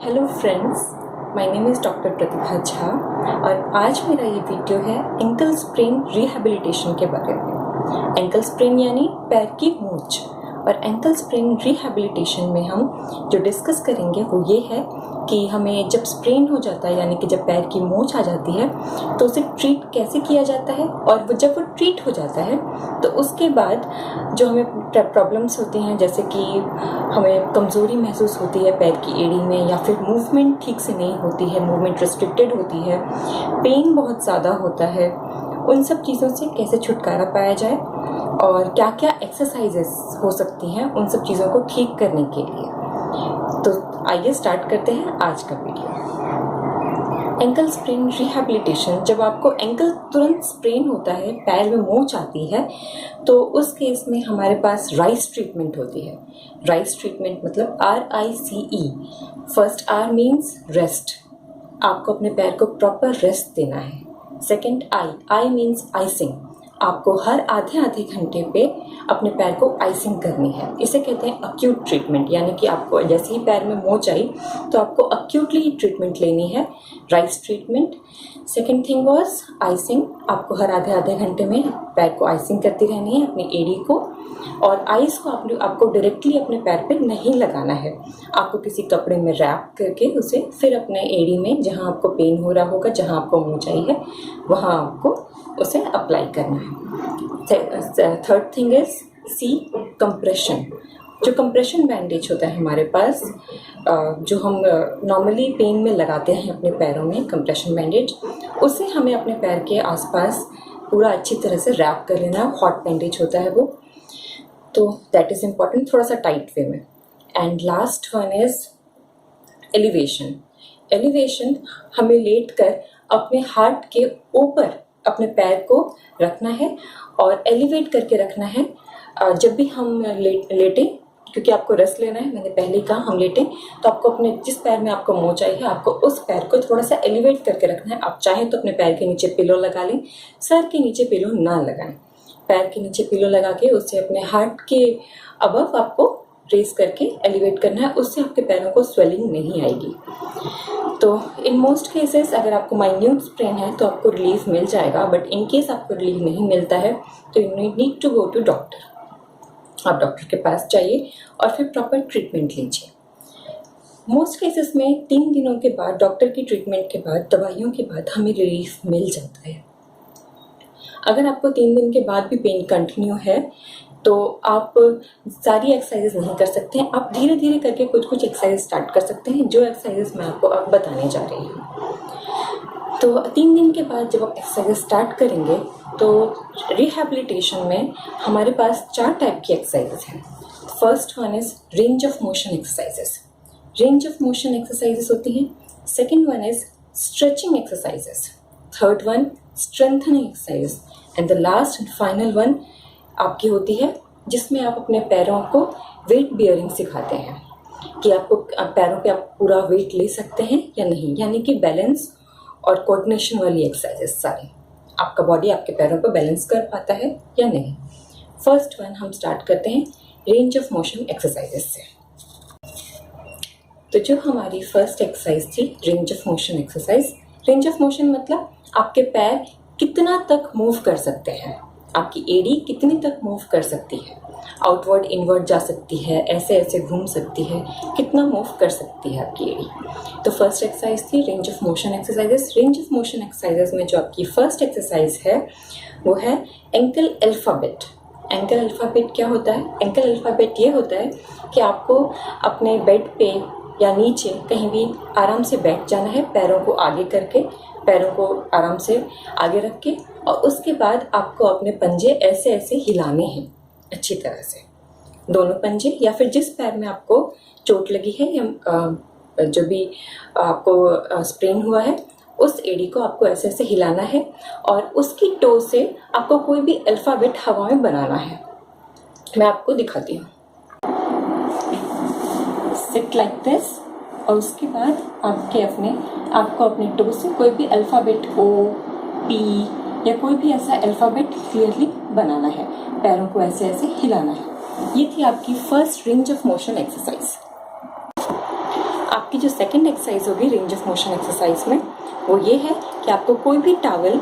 Hello friends, my name is doctor Pratibha Jha और आज मेरा ये वीडियो है एंकल स्प्रेन रिहैबिलिटेशन के बारे में। एंकल स्प्रेन यानी पैर की मोच, और एंकल स्प्रेन रिहैबिलिटेशन में हम जो डिस्कस करेंगे वो ये है कि हमें जब स्प्रेन हो जाता है यानी कि जब पैर की मोच आ जाती है तो उसे ट्रीट कैसे किया जाता है, और जब वो ट्रीट हो जाता है तो उसके बाद जो हमें प्रॉब्लम्स होती हैं, जैसे कि हमें कमज़ोरी महसूस होती है पैर की एड़ी में, या फिर मूवमेंट ठीक से नहीं होती है, मूवमेंट रिस्ट्रिक्टेड होती है, पेन बहुत ज़्यादा होता है, उन सब चीज़ों से कैसे छुटकारा पाया जाए और क्या क्या एक्सरसाइजेस हो सकती हैं उन सब चीज़ों को ठीक करने के लिए। तो आइए स्टार्ट करते हैं आज का वीडियो। एंकल स्प्रेन रिहैबिलिटेशन, जब आपको एंकल तुरंत स्प्रेन होता है, पैर में मोच आती है, तो उस केस में हमारे पास राइस ट्रीटमेंट होती है। राइस ट्रीटमेंट मतलब RICE। First R means rest, आपको अपने पैर को प्रॉपर रेस्ट देना है। सेकेंड I मीन्स आइसिंग, आपको हर आधे घंटे पे अपने पैर को आइसिंग करनी है। इसे कहते हैं अक्यूट ट्रीटमेंट, यानी कि आपको जैसे ही पैर में मोच आई तो आपको अक्यूटली ट्रीटमेंट लेनी है, rice treatment. Second thing was icing, आपको हर आधे घंटे में पैर को आइसिंग करती रहनी है, अपनी एड़ी को, और आइस को आपको डायरेक्टली अपने पैर पे नहीं लगाना है, आपको किसी कपड़े में रैप करके उसे फिर अपने एड़ी में जहाँ आपको पेन हो रहा होगा, जहाँ आपको मोच आई है, वहाँ आपको उसे अप्लाई करना है। Third thing is C, compression. जो कंप्रेशन बैंडेज होता है हमारे पास, जो हम नॉर्मली पेन में लगाते हैं अपने पैरों में, कंप्रेशन बैंडेज, उसे हमें अपने पैर के आसपास पूरा अच्छी तरह से रैप कर लेना है। हॉट बैंडेज होता है वो, तो दैट इज़ इम्पॉर्टेंट, थोड़ा सा टाइट वे में। And last one is elevation. Elevation, हमें लेट कर अपने हार्ट के ऊपर अपने पैर को रखना है और एलिवेट करके रखना है। जब भी हम लेटें, क्योंकि आपको रेस्ट लेना है, मैंने पहले ही कहा, हम लेटें तो आपको अपने जिस पैर में आपको मोच आई है, आपको उस पैर को थोड़ा सा एलिवेट करके रखना है। आप चाहें तो अपने पैर के नीचे पिलो लगा लें, सर के नीचे पिलो ना लगाएं, पैर के नीचे पिलो लगा के उसे अपने हार्ट के अबव आपको रेस करके एलिवेट करना है, उससे आपके पैरों को स्वेलिंग नहीं आएगी। तो इन मोस्ट केसेस अगर आपको माइन्यूट स्प्रेन है तो आपको रिलीफ मिल जाएगा, बट इन केस आपको रिलीफ नहीं मिलता है तो you need to go to doctor. आप डॉक्टर के पास जाइए और फिर प्रॉपर ट्रीटमेंट लीजिए। मोस्ट केसेस में 3 दिनों के बाद, डॉक्टर की ट्रीटमेंट के बाद, दवाइयों के बाद हमें रिलीफ मिल जाता है। अगर आपको 3 दिन के बाद भी पेन कंटिन्यू है तो आप सारी एक्सरसाइजेस नहीं कर सकते हैं, आप धीरे धीरे करके कुछ एक्सरसाइज स्टार्ट कर सकते हैं, जो एक्सरसाइजेस मैं आपको अब बताने जा रही हूँ। तो 3 दिन के बाद जब आप एक्सरसाइज स्टार्ट करेंगे तो रिहैबिलिटेशन में हमारे पास 4 टाइप की एक्सरसाइजेस हैं। First one is range of motion exercises. Range of motion exercises होती हैं। Second one is stretching exercises. Third one strengthening exercises, and the last and final one आपकी होती है जिसमें आप अपने पैरों को वेट बियरिंग सिखाते हैं कि आपको पैरों पे आप पूरा वेट ले सकते हैं या नहीं, यानी कि बैलेंस और कोऑर्डिनेशन वाली एक्सरसाइजेस सारी, आपका बॉडी आपके पैरों को बैलेंस कर पाता है या नहीं। फर्स्ट वन हम स्टार्ट करते हैं रेंज ऑफ मोशन एक्सरसाइजेस से। तो जो हमारी फर्स्ट एक्सरसाइज थी range of motion exercise. Range of motion मतलब आपके पैर कितना तक मूव कर सकते हैं, आपकी एड़ी कितनी तक मूव कर सकती है, आउटवर्ड इनवर्ड जा सकती है, ऐसे ऐसे घूम सकती है, कितना मूव कर सकती है आपकी एड़ी। तो फर्स्ट एक्सरसाइज थी range of motion exercises. Range of motion exercises में जो आपकी फर्स्ट एक्सरसाइज है वो है एंकल अल्फाबेट। एंकल अल्फाबेट क्या होता है? एंकल अल्फाबेट ये होता है कि आपको अपने बेड पे या नीचे कहीं भी आराम से बैठ जाना है, पैरों को आगे करके, पैरों को आराम से आगे रख के, और उसके बाद आपको अपने पंजे ऐसे ऐसे हिलाने हैं अच्छी तरह से, दोनों पंजे, या फिर जिस पैर में आपको चोट लगी है या जो भी आपको स्प्रेन हुआ है उस एड़ी को आपको ऐसे ऐसे हिलाना है, और उसकी टो से आपको कोई भी अल्फ़ाबेट हवा में बनाना है। मैं आपको दिखाती हूँ। सिट लाइक दिस, और उसके बाद आपको अपने टो से कोई भी अल्फ़ाबेट O, P या कोई भी ऐसा अल्फ़ाबेट क्लियरली बनाना है, पैरों को ऐसे ऐसे हिलाना है। ये थी आपकी first range of motion exercise. आपकी जो सेकंड एक्सरसाइज होगी रेंज ऑफ मोशन एक्सरसाइज में, वो ये है कि आपको कोई भी टॉवल,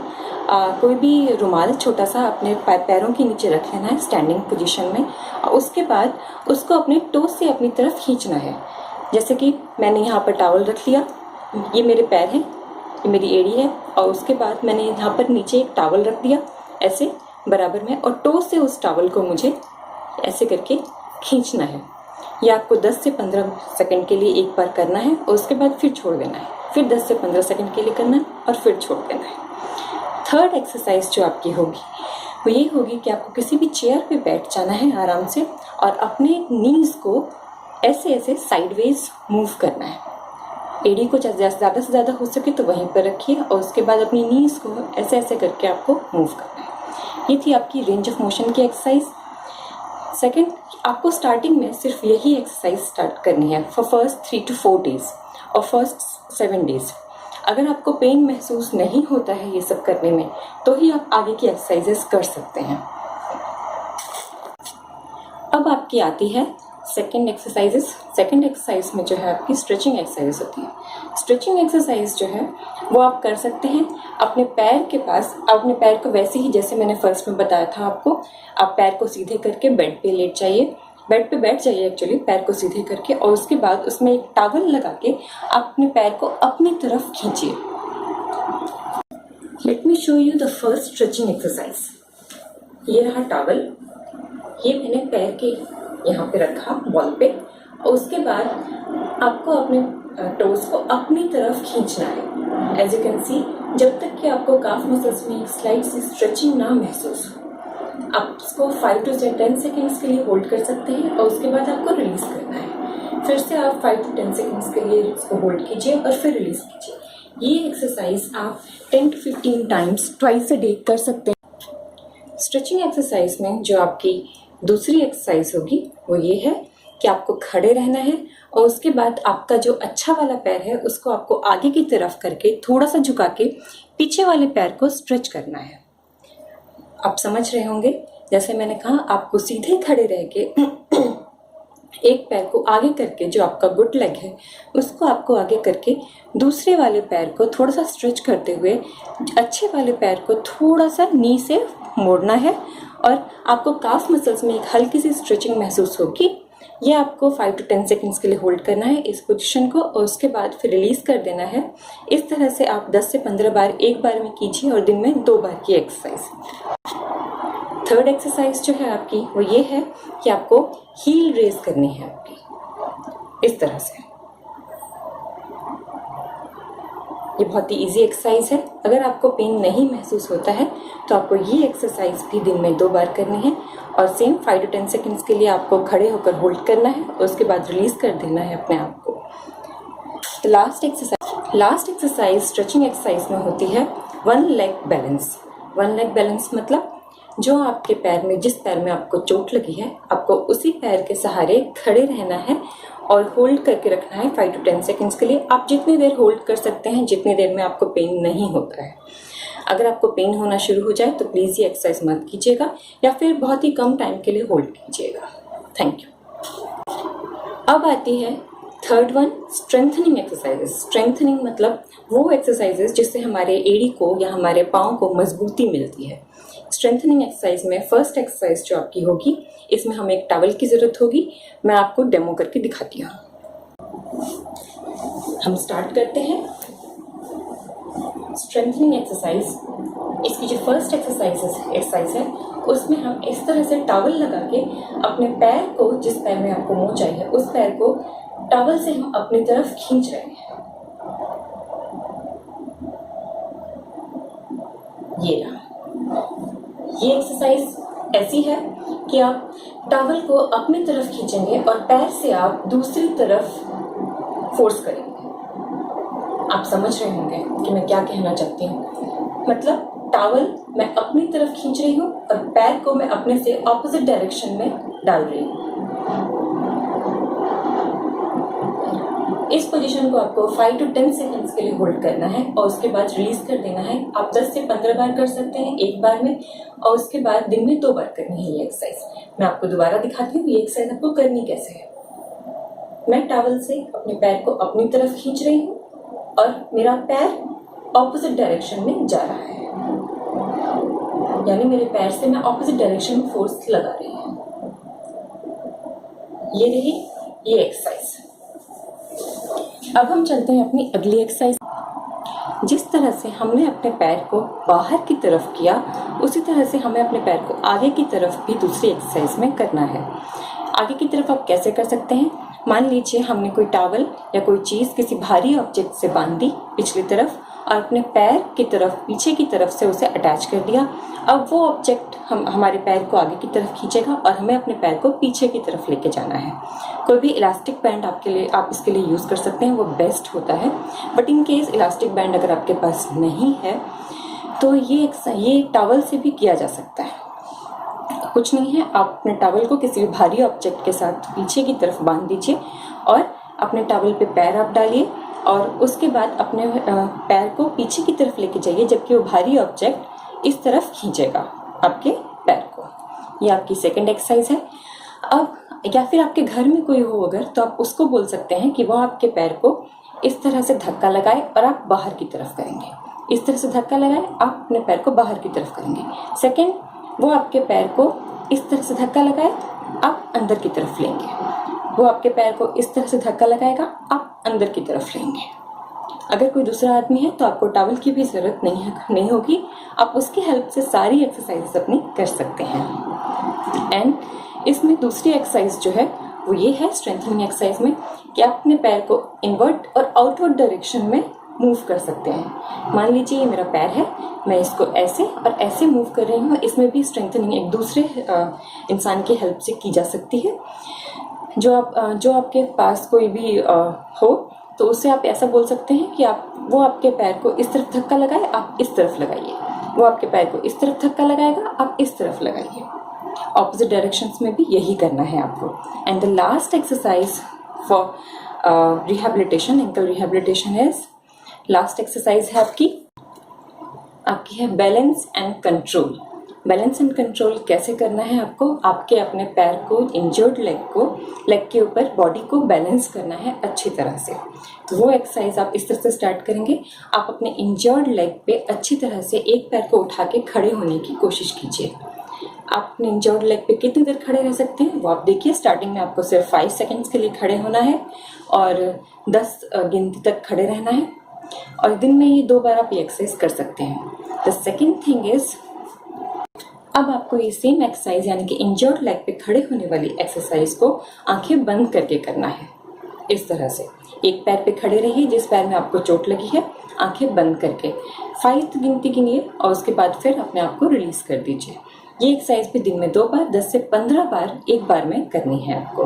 कोई भी रुमाल छोटा सा अपने पैरों के नीचे रख लेना है स्टैंडिंग पोजीशन में, और उसके बाद उसको अपने टो से अपनी तरफ खींचना है। जैसे कि मैंने यहाँ पर टॉवल रख लिया, ये मेरे पैर हैं, ये मेरी एड़ी है, और उसके बाद मैंने यहाँ पर नीचे एक टॉवल रख दिया ऐसे बराबर में, और टो से उस टॉवल को मुझे ऐसे करके खींचना है। ये आपको 10 से 15 सेकंड के लिए एक बार करना है, और उसके बाद फिर छोड़ देना है, फिर 10 से 15 सेकंड के लिए करना है और फिर छोड़ देना है। थर्ड एक्सरसाइज जो आपकी होगी वो ये होगी कि आपको किसी भी चेयर पे बैठ जाना है आराम से, और अपने नीज़ को ऐसे ऐसे साइडवेज मूव करना है। एड़ी को ज़्यादा से ज़्यादा हो सके तो वहीं पर रखिए, और उसके बाद अपनी नीज़ को ऐसे ऐसे करके आपको मूव करना है। ये थी आपकी रेंज ऑफ मोशन की एक्सरसाइज। सेकंड, आपको स्टार्टिंग में सिर्फ यही एक्सरसाइज स्टार्ट करनी है फॉर फर्स्ट 3 to 4 days और फर्स्ट 7 days। अगर आपको पेन महसूस नहीं होता है ये सब करने में, तो ही आप आगे की एक्सरसाइजेस कर सकते हैं। अब आपकी आती है सेकंड एक्सरसाइजेस। सेकंड एक्सरसाइज में जो है आपकी स्ट्रेचिंग एक्सरसाइज होती है। स्ट्रेचिंग एक्सरसाइज जो है वो आप कर सकते हैं अपने पैर के पास। अपने पैर को वैसे ही जैसे मैंने फर्स्ट में बताया था आपको, आप पैर को सीधे करके बेड पे लेट जाइए, बेड पे बैठ जाइए एक्चुअली, पैर को सीधे करके, और उसके बाद उसमें एक टॉवल लगा के आप अपने पैर को अपनी तरफ खींचिए। Let me show you the first stretching exercise. ये रहा टॉवल, ये मैंने पैर के यहाँ पे रखा वॉल पे, और उसके बाद आपको अपने टोज को अपनी तरफ खींचना है। एज यू कैन सी, जब तक कि आपको काफ मसल्स में एक स्लाइट सी स्ट्रेचिंग ना महसूस हो, आप इसको 5 to 10 सेकेंड्स के लिए होल्ड कर सकते हैं, और उसके बाद आपको रिलीज करना है। फिर से आप 5 to 10 सेकेंड्स के लिए इसको होल्ड कीजिए और फिर रिलीज कीजिए। ये एक्सरसाइज आप 10 to 15 times twice a day कर सकते हैं। स्ट्रेचिंग एक्सरसाइज में जो आपकी दूसरी एक्सरसाइज होगी वो ये है कि आपको खड़े रहना है, और उसके बाद आपका जो अच्छा वाला पैर है उसको आपको आगे की तरफ करके थोड़ा सा झुका के पीछे वाले पैर को स्ट्रेच करना है। आप समझ रहे होंगे, जैसे मैंने कहा आपको सीधे खड़े रह के एक पैर को आगे करके, जो आपका गुड लेग है उसको आपको आगे करके दूसरे वाले पैर को थोड़ा सा स्ट्रेच करते हुए अच्छे वाले पैर को थोड़ा सा नी से मोड़ना है, और आपको काफ मसल्स में एक हल्की सी स्ट्रेचिंग महसूस होगी। ये आपको 5 to 10 सेकेंड्स के लिए होल्ड करना है इस पोजीशन को, और उसके बाद फिर रिलीज कर देना है। इस तरह से आप 10 से 15 बार एक बार में कीजिए, और दिन में 2 बार की एक्सरसाइज। थर्ड एक्सरसाइज जो है आपकी वो ये है कि आपको हील रेज करनी है आपकी इस तरह से। ये बहुत ही इजी एक्सरसाइज है। अगर आपको पेन नहीं महसूस होता है तो आपको ये एक्सरसाइज भी दिन में 2 बार करनी है, और सेम 5 to 10 सेकेंड्स के लिए आपको खड़े होकर होल्ड करना है, और उसके बाद रिलीज कर देना है अपने आप को। लास्ट एक्सरसाइज स्ट्रेचिंग एक्सरसाइज में होती है 1 leg बैलेंस। 1 leg बैलेंस मतलब जो आपके पैर में, जिस पैर में आपको चोट लगी है, आपको उसी पैर के सहारे खड़े रहना है और होल्ड करके रखना है 5 to 10 सेकेंड्स के लिए। आप जितनी देर होल्ड कर सकते हैं, जितनी देर में आपको पेन नहीं होता है। अगर आपको पेन होना शुरू हो जाए तो प्लीज़ ये एक्सरसाइज मत कीजिएगा, या फिर बहुत ही कम टाइम के लिए होल्ड कीजिएगा। Thank you. अब आती है third one, strengthening exercises. Strengthening मतलब वो एक्सरसाइजेस जिससे हमारे एड़ी को या हमारे पाँव को मजबूती मिलती है। स्ट्रेंथनिंग एक्सरसाइज में फर्स्ट एक्सरसाइज जो आपकी होगी, इसमें हमें एक टॉवल की ज़रूरत होगी। मैं आपको डेमो करके दिखाती हूँ। हम स्टार्ट करते हैं स्ट्रेंथनिंग एक्सरसाइज। इसकी जो फर्स्ट एक्सरसाइज है उसमें हम इस तरह से टॉवल लगा के अपने पैर को, जिस पैर में आपको मोच आई है उस पैर को टॉवल से हम अपनी तरफ खींच रहे हैं। ये रहा। ये एक्सरसाइज ऐसी है कि आप टॉवल को अपनी तरफ खींचेंगे और पैर से आप दूसरी तरफ फोर्स करेंगे। आप समझ रहे होंगे कि मैं क्या कहना चाहती हूँ। मतलब टॉवल मैं अपनी तरफ खींच रही हूँ और पैर को मैं अपने से ऑपोजिट डायरेक्शन में डाल रही हूँ। इस पोजीशन को आपको 5 to 10 सेकेंड्स के लिए होल्ड करना है, और उसके बाद रिलीज कर देना है। आप 10 से 15 बार कर सकते हैं एक बार में, और उसके बाद दिन में 2 बार करनी है ये एक्सरसाइज। मैं आपको दोबारा दिखाती हूँ ये एक्सरसाइज आपको करनी कैसे है। मैं टॉवल से अपने पैर को अपनी तरफ खींच रही हूँ और मेरा पैर ऑपोजिट डायरेक्शन में जा रहा है, यानी मेरे पैर से मैं ऑपोजिट डायरेक्शन में फोर्स लगा रही हूँ। ये रही ये एक्सरसाइज। अब हम चलते हैं अपनी अगली एक्सरसाइज। जिस तरह से हमने अपने पैर को बाहर की तरफ किया, उसी तरह से हमें अपने पैर को आगे की तरफ भी दूसरी एक्सरसाइज में करना है। आगे की तरफ आप कैसे कर सकते हैं? मान लीजिए हमने कोई टॉवल या कोई चीज़ किसी भारी ऑब्जेक्ट से बांध दी पिछली तरफ और अपने पैर की तरफ पीछे की तरफ से उसे अटैच कर दिया। अब वो ऑब्जेक्ट हमारे पैर को आगे की तरफ खींचेगा और हमें अपने पैर को पीछे की तरफ लेके जाना है। कोई भी इलास्टिक बैंड आप इसके लिए यूज़ कर सकते हैं, वो बेस्ट होता है। But in case elastic band अगर आपके पास नहीं है तो ये टॉवल से भी किया जा सकता है। कुछ नहीं है, आप अपने टॉवल को किसी भी भारी ऑब्जेक्ट के साथ पीछे की तरफ बांध दीजिए और अपने टॉवल पे पैर आप डालिए और उसके बाद अपने पैर को पीछे की तरफ लेके जाइए, जबकि वो भारी ऑब्जेक्ट इस तरफ खींचेगा आपके पैर को। ये आपकी सेकंड एक्सरसाइज है। अब या फिर आपके घर में कोई हो अगर, तो आप उसको बोल सकते हैं कि वो आपके पैर को इस तरह से धक्का लगाए और आप बाहर की तरफ करेंगे। इस तरह से धक्का लगाए, आप अपने पैर को बाहर की तरफ करेंगे। सेकेंड, वो आपके पैर को इस तरह से धक्का लगाए, आप अंदर की तरफ लेंगे। वो आपके पैर को इस तरह से धक्का लगाएगा, आप अंदर की तरफ लेंगे। अगर कोई दूसरा आदमी है तो आपको टॉवल की भी ज़रूरत नहीं होगी, आप उसकी हेल्प से सारी एक्सरसाइजेस अपनी कर सकते हैं। एंड इसमें दूसरी एक्सरसाइज जो है वो ये है स्ट्रेंथनिंग एक्सरसाइज में कि आप अपने पैर को इनवर्ट और आउटवर्ड डायरेक्शन में मूव कर सकते हैं। मान लीजिए ये मेरा पैर है, मैं इसको ऐसे और ऐसे मूव कर रही हूँ। इसमें भी स्ट्रेंथनिंग एक दूसरे इंसान की हेल्प से की जा सकती है। जो आपके पास कोई भी हो तो उससे आप ऐसा बोल सकते हैं कि वो आपके पैर को इस तरफ धक्का लगाए, आप इस तरफ लगाइए। वो आपके पैर को इस तरफ धक्का लगाएगा, आप इस तरफ लगाइए। ऑपोजिट डायरेक्शंस में भी यही करना है आपको। And the last exercise for rehabilitation, ankle rehabilitation is, last exercise है आपकी है balance and control. Balance and control कैसे करना है आपको? आपके अपने पैर को, इंजर्ड लेग के ऊपर बॉडी को बैलेंस करना है अच्छी तरह से। तो वो एक्सरसाइज आप इस तरह से स्टार्ट करेंगे। आप अपने इंजर्ड लेग पे अच्छी तरह से एक पैर को उठा के खड़े होने की कोशिश कीजिए। आप अपने इंजर्ड लेग पे कितनी देर खड़े रह सकते हैं वो आप देखिए। स्टार्टिंग में आपको सिर्फ 5 सेकेंड्स के लिए खड़े होना है और 10 गिनती तक खड़े रहना है और दिन में ये 2 बार आप ये एक्सरसाइज कर सकते हैं। द सेकेंड थिंग इज, अब आपको ये सेम एक्सरसाइज यानी कि इंजर्ड लेग पे खड़े होने वाली एक्सरसाइज को आंखें बंद करके करना है। इस तरह से एक पैर पे खड़े रहिए, जिस पैर में आपको चोट लगी है, आंखें बंद करके 5 गिनती गिनिए और उसके बाद फिर अपने आप को रिलीज कर दीजिए। ये एक्सरसाइज भी दिन में 2 बार 10 से 15 बार एक बार में करनी है आपको।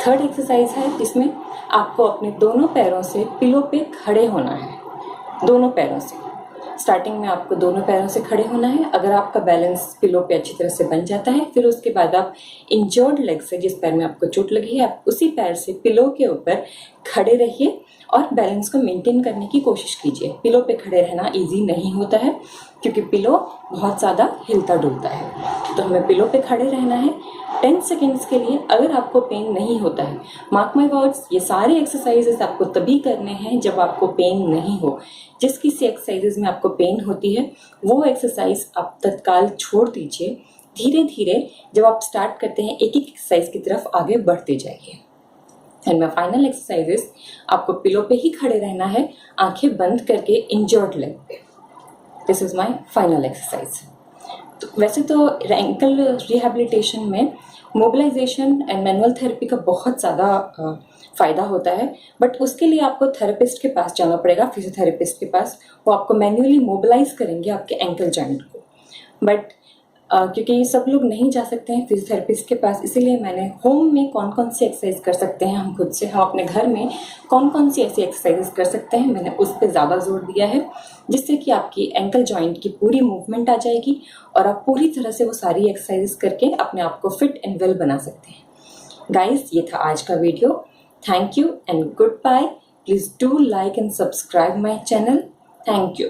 थर्ड एक्सरसाइज है जिसमें आपको अपने दोनों पैरों से पिलो पे खड़े होना है। दोनों पैरों से स्टार्टिंग में आपको दोनों पैरों से खड़े होना है। अगर आपका बैलेंस पिलो पे अच्छी तरह से बन जाता है, फिर उसके बाद आप इंजर्ड लेग से, जिस पैर में आपको चोट लगी है, आप उसी पैर से पिलो के ऊपर खड़े रहिए और बैलेंस को मेंटेन करने की कोशिश कीजिए। पिलो पे खड़े रहना इजी नहीं होता है क्योंकि पिलो बहुत ज़्यादा हिलता डुलता है। तो हमें पिलो पे खड़े रहना है 10 सेकेंड्स के लिए। अगर आपको पेन नहीं होता है, मार्क माई वर्ड्स, ये सारे एक्सरसाइजेस आपको तभी करने हैं जब आपको पेन नहीं हो। जिस किसी एक्सरसाइजेज में आपको पेन होती है वो एक्सरसाइज आप तत्काल छोड़ दीजिए। धीरे धीरे जब आप स्टार्ट करते हैं एक एक एक्सरसाइज की तरफ आगे बढ़ते जाइए। एंड माय फाइनल एक्सरसाइजेस, आपको पिलो पे ही खड़े रहना है, आंखें बंद करके इंजर्ड लेग पे। This is my final exercise. तो वैसे तो एंकल रिहेबिलिटेशन में मोबिलाइजेशन एंड मैनुअल थेरेपी का बहुत ज़्यादा फ़ायदा होता है, बट उसके लिए आपको थेरेपिस्ट के पास जाना पड़ेगा, फिजियोथेरेपिस्ट के पास। वो आपको मैन्युअली मोबिलाइज करेंगे आपके एंकल जॉइंट को। बट क्योंकि सब लोग नहीं जा सकते हैं फिजियोथेरेपिस्ट के पास, इसीलिए मैंने होम में कौन कौन सी एक्सरसाइज कर सकते हैं हम खुद से, हम अपने घर में कौन कौन सी ऐसी एक्सरसाइजेस कर सकते हैं, मैंने उस पर ज़्यादा जोर दिया है, जिससे कि आपकी एंकल जॉइंट की पूरी मूवमेंट आ जाएगी और आप पूरी तरह से वो सारी एक्सरसाइजेस करके अपने आप को फिट एंड वेल बना सकते हैं। गाइज, ये था आज का video. Thank you and goodbye. Please do like and subscribe my channel. Thank you.